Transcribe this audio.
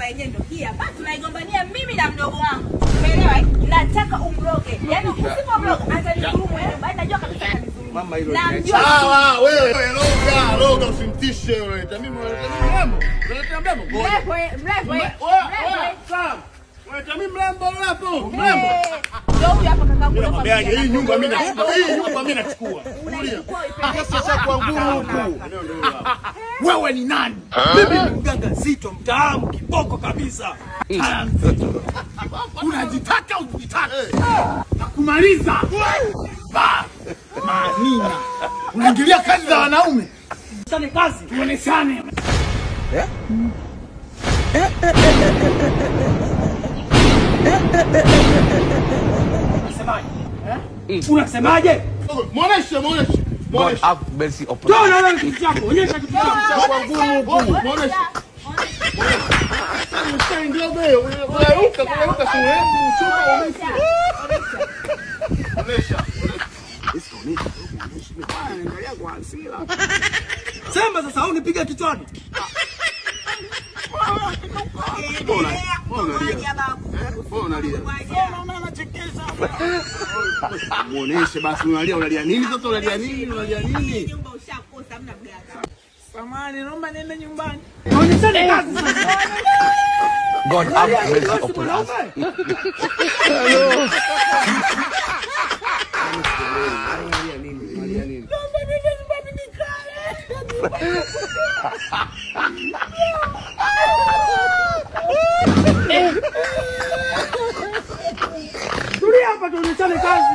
Ratiba yenyewe ndio hii hapa. Tunaigombania mimi na mdogo wangu. Umeelewa? Nataka umloge. Yaani usipomloga atanidhulumu wewe. Bali najua kabisa atanidhulumu. Mama hilo. Sawa, wewe loga usimtishe wewe. Mimi mrembo. Unaletea mrembo? Mrembo. Sawa. Wewe mimi mrembo hapo. Mrembo. Ndio huyu hapa kakaangu. Nakwambia hii nyumba mimi nachukua. Hii nyumba mimi nachukua. Sasa kwa ngumu huku. Wewe ni nani? Mimi ni mganga Zito, mtaalamu kiboko kabisa. Unajitaka ujitaka. Nakumaliza. Manina. Unaingilia kazi za wanaume. Tuone kazi, tuoneshane. Unasemaje? Unasemaje? Muoneshe. God have mercy upon us. Toa kitu chako, onyesha kitu chako. Kwa ngumu huku. Muoneshe. Ndio wewe. Unairuka sehemu chupa onesha. Angalia kwa hasira. Sema sasa au nipige kichwani? Muoneshe basi unalia nini sasa unalia nini? Nyumba ushakosa hamna mganga. Samahani, naomba niende nyumbani. Onyeshane kazi sasa. God have mercy upon us. Tulia hapa tuonyeshane kazi.